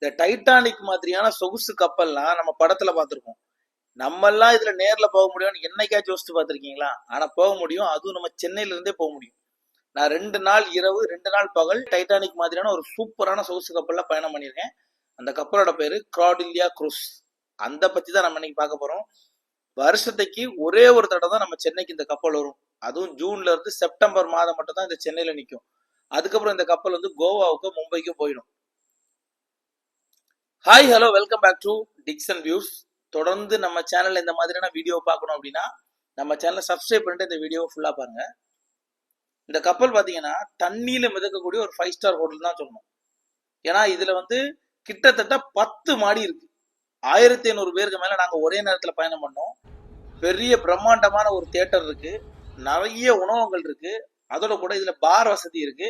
இந்த டைட்டானிக் மாதிரியான சொகுசு கப்பல்லாம் நம்ம படத்துல பார்த்திருக்கோம். நம்ம எல்லாம் இதுல நேர்ல போக முடியும்னு என்னைக்காச்சும் யோசிச்சு பார்த்திருக்கீங்களா? ஆனா போக முடியும். அதுவும் நம்ம சென்னையில இருந்தே போக முடியும். நான் 2 நாள் இரவு 2 நாள் பகல் டைட்டானிக் மாதிரியான ஒரு சூப்பரான சொகுசு கப்பல்ல பயணம் பண்ணியிருக்கேன். அந்த கப்பலோட பேரு கிராடிலியா குரூஸ். அந்த பத்தி தான் நம்ம இன்னைக்கு பார்க்க போறோம். வருஷத்துக்கு ஒரே ஒரு தடவை தான் நம்ம சென்னைக்கு இந்த கப்பல் வரும். அதுவும் ஜூன்ல இருந்து செப்டம்பர் மாதம் மட்டும் தான் இந்த சென்னையில நிற்கும். அதுக்கப்புறம் இந்த கப்பல் வந்து கோவாவுக்கும் மும்பைக்கும் போயிடும். Hi hello welcome back to Dixon views. தொடர்ந்து நம்ம சேனல்ல இந்த மாதிரியான வீடியோ பார்க்கணும் அப்படின்னா நம்ம சேனலை சப்ஸ்கிரைப் பண்ணிட்டு இந்த வீடியோ ஃபுல்லா பாருங்க. இந்த கப்பல் பாத்தீங்கன்னா தண்ணியில மிதக்கக்கூடிய ஒரு 5 ஸ்டார் ஹோட்டல் தான் சொல்லணும். ஏன்னா இதுல வந்து கிட்டத்தட்ட 10 மாடி இருக்கு. 1500 பேருக்கு மேல நாங்க ஒரே நேரத்துல பயணம் பண்ணோம். பெரிய பிரம்மாண்டமான ஒரு தியேட்டர் இருக்கு, நிறைய உணவகங்கள் இருக்கு. அதோட கூட இதுல பார் வசதி இருக்கு.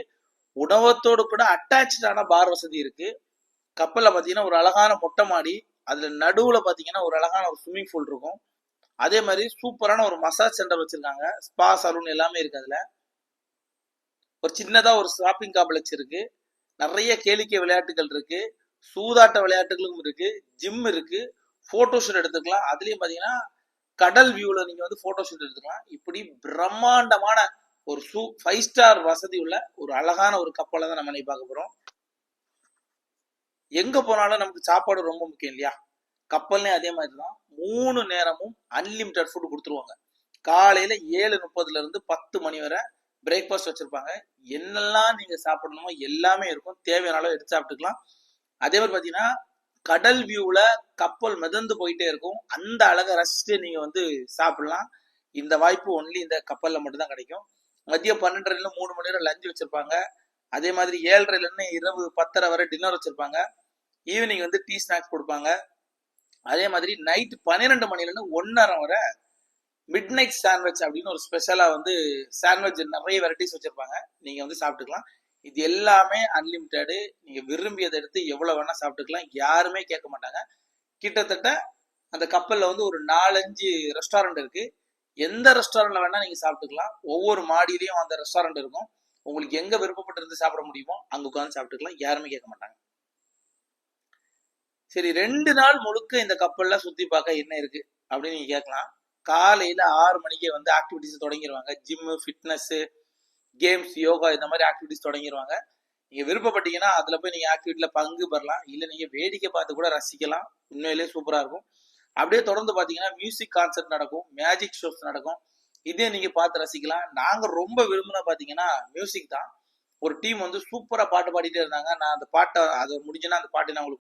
உணவகத்தோடு கூட அட்டாச்சான பார் வசதி இருக்கு. கப்பல்ல பாத்தீங்கன்னா ஒரு அழகான மொட்டை மாடி, அதுல நடுவுல பாத்தீங்கன்னா ஒரு அழகான ஒரு ஸ்விம்மிங் பூல் இருக்கும். அதே மாதிரி சூப்பரான ஒரு மசாஜ் சென்டர் வச்சிருக்காங்க. ஸ்பா சலூன் எல்லாமே இருக்கு. அதுல ஒரு சின்னதா ஒரு ஷாப்பிங் காம்ப்ளெக்ஸ் இருக்கு. நிறைய கேளிக்கை விளையாட்டுகள் இருக்கு, சூதாட்ட விளையாட்டுகளும் இருக்கு, ஜிம் இருக்கு, போட்டோ ஷூட் எடுத்துக்கலாம். அதுலயும் பாத்தீங்கன்னா கடல் வியூல நீங்க வந்து போட்டோ ஷூட் எடுத்துக்கலாம். இப்படி பிரம்மாண்டமான ஒரு 5 ஸ்டார் வசதி உள்ள ஒரு அழகான ஒரு கப்பலை தான் நம்ம இன்னைக்கு பார்க்க போறோம். எங்க போனாலும் நமக்கு சாப்பாடு ரொம்ப முக்கியம் இல்லையா? கப்பல்லே அதே மாதிரிதான் 3 நேரமும் அன்லிமிட்டட் ஃபுட் கொடுத்துருவாங்க. காலையில 7:30 இருந்து 10 மணி வரை பிரேக்ஃபாஸ்ட் வச்சிருப்பாங்க. என்னெல்லாம் நீங்க சாப்பிடணுமோ எல்லாமே இருக்கும். தேவையான அளவு எடுத்து சாப்பிட்டுக்கலாம். அதே மாதிரி பாத்தீங்கன்னா கடல் வியூல கப்பல் மிதந்து போயிட்டே இருக்கும். அந்த அழகை ரசிச்சுட்டு நீங்க வந்து சாப்பிடலாம். இந்த வாய்ப்பு ஒன்லி இந்த கப்பல்ல மட்டும் தான் கிடைக்கும். மதியம் 12:30 3 மணி நேரம் லஞ்ச் வச்சிருப்பாங்க. அதே மாதிரி 7:30 இரவு 10:30 வரை டின்னர் வச்சிருப்பாங்க. ஈவினிங் வந்து டீ ஸ்நாக்ஸ் கொடுப்பாங்க. அதே மாதிரி நைட் 12 மணில 1:30 வரை மிட் நைட் சாண்ட்விச் அப்படின்னு ஒரு ஸ்பெஷலா வந்து சாண்ட்விச் நிறைய வெரைட்டிஸ் வச்சிருப்பாங்க. நீங்க வந்து சாப்பிட்டுக்கலாம். இது எல்லாமே அன்லிமிட்டடு. நீங்க விரும்பியதை எடுத்து எவ்வளவு வேணா சாப்பிட்டுக்கலாம். யாருமே கேட்க மாட்டாங்க. கிட்டத்தட்ட அந்த கப்பல்ல வந்து ஒரு 4-5 ரெஸ்டாரண்ட் இருக்கு. எந்த ரெஸ்டாரண்ட்ல வேணா நீங்க சாப்பிட்டுக்கலாம். ஒவ்வொரு மாடியிலையும் அந்த ரெஸ்டாரண்ட் இருக்கும். உங்களுக்கு எங்க விருப்பப்பட்டு இருந்து சாப்பிட முடியுமோ அங்க உட்காந்து சாப்பிட்டுக்கலாம். யாருமே கேட்க மாட்டாங்க. சரி, 2 நாள் முழுக்க இந்த கப்பல்ல சுத்தி பார்க்க என்ன இருக்கு அப்படின்னு நீங்க கேட்கலாம். காலையில 6 மணிக்கே வந்து ஆக்டிவிட்டிஸ் தொடங்கிடுவாங்க. ஜிம், ஃபிட்னஸ், கேம்ஸ், யோகா இந்த மாதிரி ஆக்டிவிட்டிஸ் தொடங்கிடுவாங்க. நீங்க விருப்பப்பட்டீங்கன்னா அதுல போய் நீங்க ஆக்டிவிட்டில பங்கு பெறலாம். இல்ல நீங்க வேடிக்கை பார்த்து கூட ரசிக்கலாம். உண்மையிலேயே சூப்பரா இருக்கும். அப்படியே தொடர்ந்து பாத்தீங்கன்னா மியூசிக் கான்சர்ட் நடக்கும், மேஜிக் ஷோஸ் நடக்கும். இதே நீங்க பார்த்து ரசிக்கலாம். நாங்க ரொம்ப விரும்பின பாத்தீங்கன்னா மியூசிக் தான். ஒரு டீம் வந்து சூப்பரா பாட்டு பாடிட்டே இருந்தாங்க. நான் அந்த பாட்டை அதை முடிஞ்சுன்னா அந்த பாட்டை நான் உங்களுக்கு